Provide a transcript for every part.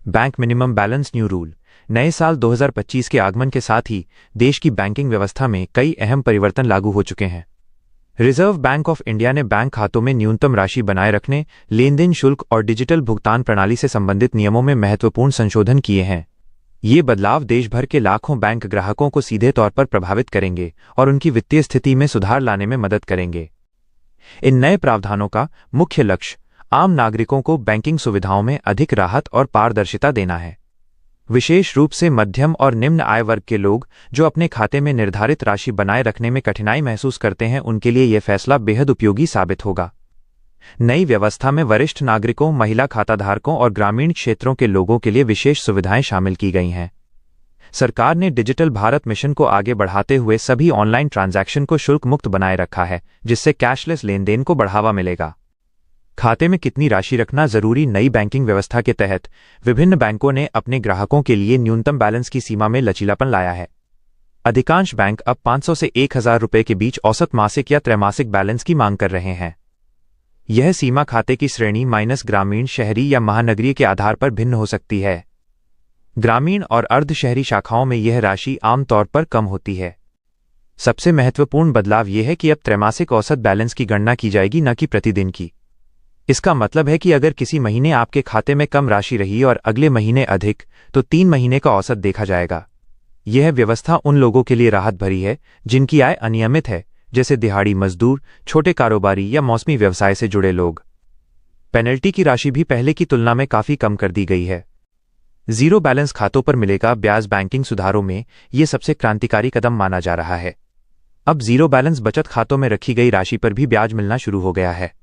Bank minimum balance new rule. नए साल 2025 के आगमन के साथ ही देश की बैंकिंग व्यवस्था में कई अहम परिवर्तन लागू हो चुके हैं। रिजर्व बैंक ऑफ इंडिया ने बैंक खातों में न्यूनतम राशि बनाए रखने, लेनदेन शुल्क और डिजिटल भुगतान प्रणाली से संबंधित नियमों में महत्वपूर्ण संशोधन किए हैं। ये बदलाव देश भर के लाखों बैंक ग्राहकों को सीधे तौर पर प्रभावित करेंगे और उनकी वित्तीय स्थिति में सुधार लाने में मदद करेंगे। इन नए प्रावधानों का मुख्य लक्ष्य आम नागरिकों को बैंकिंग सुविधाओं में अधिक राहत और पारदर्शिता देना है। विशेष रूप से मध्यम और निम्न आय वर्ग के लोग जो अपने खाते में निर्धारित राशि बनाए रखने में कठिनाई महसूस करते हैं, उनके लिए यह फैसला बेहद उपयोगी साबित होगा। नई व्यवस्था में वरिष्ठ नागरिकों, महिला खाताधारकों और ग्रामीण क्षेत्रों के लोगों के लिए विशेष सुविधाएं शामिल की गई हैं। सरकार ने डिजिटल भारत मिशन को आगे बढ़ाते हुए सभी ऑनलाइन ट्रांजैक्शन को शुल्क मुक्त बनाए रखा है, जिससे कैशलेस लेनदेन को बढ़ावा मिलेगा। खाते में कितनी राशि रखना जरूरी। नई बैंकिंग व्यवस्था के तहत विभिन्न बैंकों ने अपने ग्राहकों के लिए न्यूनतम बैलेंस की सीमा में लचीलापन लाया है। अधिकांश बैंक अब 500 से 1000 रुपये के बीच औसत मासिक या त्रैमासिक बैलेंस की मांग कर रहे हैं। यह सीमा खाते की श्रेणी माइनस ग्रामीण, शहरी या महानगरीय के आधार पर भिन्न हो सकती है। ग्रामीण और अर्ध शहरी शाखाओं में यह राशि आमतौर पर कम होती है। सबसे महत्वपूर्ण बदलाव यह है कि अब त्रैमासिक औसत बैलेंस की गणना की जाएगी, न कि प्रतिदिन की। इसका मतलब है कि अगर किसी महीने आपके खाते में कम राशि रही और अगले महीने अधिक, तो 3 महीने का औसत देखा जाएगा। यह व्यवस्था उन लोगों के लिए राहत भरी है जिनकी आय अनियमित है, जैसे दिहाड़ी मजदूर, छोटे कारोबारी या मौसमी व्यवसाय से जुड़े लोग। पेनल्टी की राशि भी पहले की तुलना में काफी कम कर दी गई है। जीरो बैलेंस खातों पर मिलेगा ब्याज। बैंकिंग सुधारों में यह सबसे क्रांतिकारी कदम माना जा रहा है। अब जीरो बैलेंस बचत खातों में रखी गई राशि पर भी ब्याज मिलना शुरू हो गया है।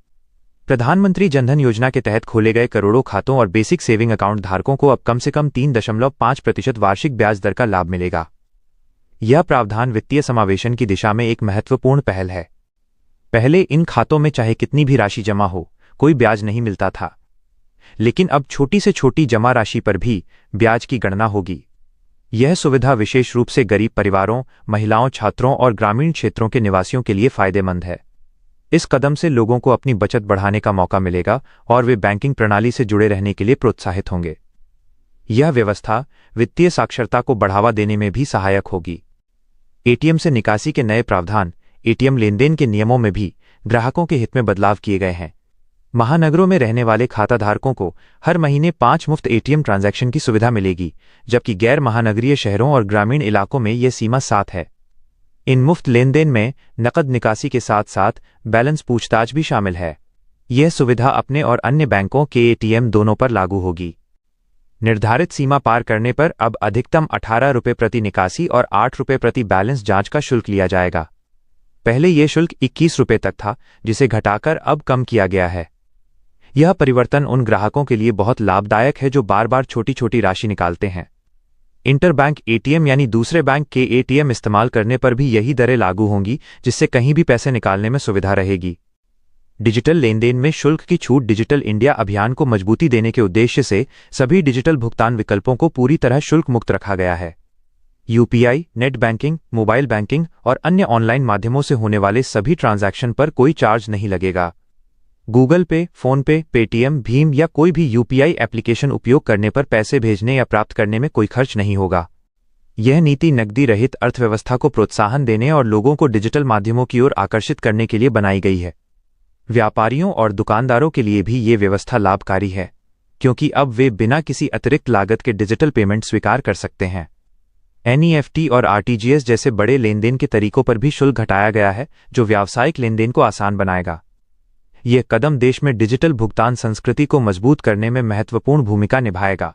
प्रधानमंत्री जनधन योजना के तहत खोले गए करोड़ों खातों और बेसिक सेविंग अकाउंट धारकों को अब कम से कम 3.5% वार्षिक ब्याज दर का लाभ मिलेगा। यह प्रावधान वित्तीय समावेशन की दिशा में एक महत्वपूर्ण पहल है। पहले इन खातों में चाहे कितनी भी राशि जमा हो, कोई ब्याज नहीं मिलता था, लेकिन अब छोटी से छोटी जमा राशि पर भी ब्याज की गणना होगी। यह सुविधा विशेष रूप से गरीब परिवारों, महिलाओं, छात्रों और ग्रामीण क्षेत्रों के निवासियों के लिए फायदेमंद है। इस कदम से लोगों को अपनी बचत बढ़ाने का मौका मिलेगा और वे बैंकिंग प्रणाली से जुड़े रहने के लिए प्रोत्साहित होंगे। यह व्यवस्था वित्तीय साक्षरता को बढ़ावा देने में भी सहायक होगी। एटीएम से निकासी के नए प्रावधान। एटीएम लेनदेन के नियमों में भी ग्राहकों के हित में बदलाव किए गए हैं। महानगरों में रहने वाले खाताधारकों को हर महीने 5 मुफ्त एटीएम ट्रांजैक्शन की सुविधा मिलेगी, जबकि गैर महानगरीय शहरों और ग्रामीण इलाकों में यह सीमा 7 है। इन मुफ्त लेनदेन में नकद निकासी के साथ साथ बैलेंस पूछताछ भी शामिल है। यह सुविधा अपने और अन्य बैंकों के एटीएम दोनों पर लागू होगी। निर्धारित सीमा पार करने पर अब अधिकतम 18 रुपये प्रति निकासी और 8 रुपये प्रति बैलेंस जांच का शुल्क लिया जाएगा। पहले यह शुल्क 21 रुपये तक था, जिसे घटाकर अब कम किया गया है। यह परिवर्तन उन ग्राहकों के लिए बहुत लाभदायक है जो बार बार छोटी छोटी राशि निकालते हैं। इंटरबैंक एटीएम यानी दूसरे बैंक के एटीएम इस्तेमाल करने पर भी यही दरें लागू होंगी, जिससे कहीं भी पैसे निकालने में सुविधा रहेगी। डिजिटल लेनदेन में शुल्क की छूट। डिजिटल इंडिया अभियान को मजबूती देने के उद्देश्य से सभी डिजिटल भुगतान विकल्पों को पूरी तरह शुल्क मुक्त रखा गया है। UPI, net banking, mobile banking और अन्य ऑनलाइन माध्यमों से होने वाले सभी ट्रांजैक्शन पर कोई चार्ज नहीं लगेगा। गूगल पे, फोन पे, पेटीएम, भीम या कोई भी यूपीआई एप्लीकेशन उपयोग करने पर पैसे भेजने या प्राप्त करने में कोई खर्च नहीं होगा। यह नीति नकदी रहित अर्थव्यवस्था को प्रोत्साहन देने और लोगों को डिजिटल माध्यमों की ओर आकर्षित करने के लिए बनाई गई है। व्यापारियों और दुकानदारों के लिए भी ये व्यवस्था लाभकारी है, क्योंकि अब वे बिना किसी अतिरिक्त लागत के डिजिटल पेमेंट स्वीकार कर सकते हैं। एनईएफटी और आरटीजीएस जैसे बड़े लेनदेन के तरीकों पर भी शुल्क घटाया गया है, जो व्यावसायिक लेनदेन को आसान बनाएगा। यह कदम देश में डिजिटल भुगतान संस्कृति को मजबूत करने में महत्वपूर्ण भूमिका निभाएगा।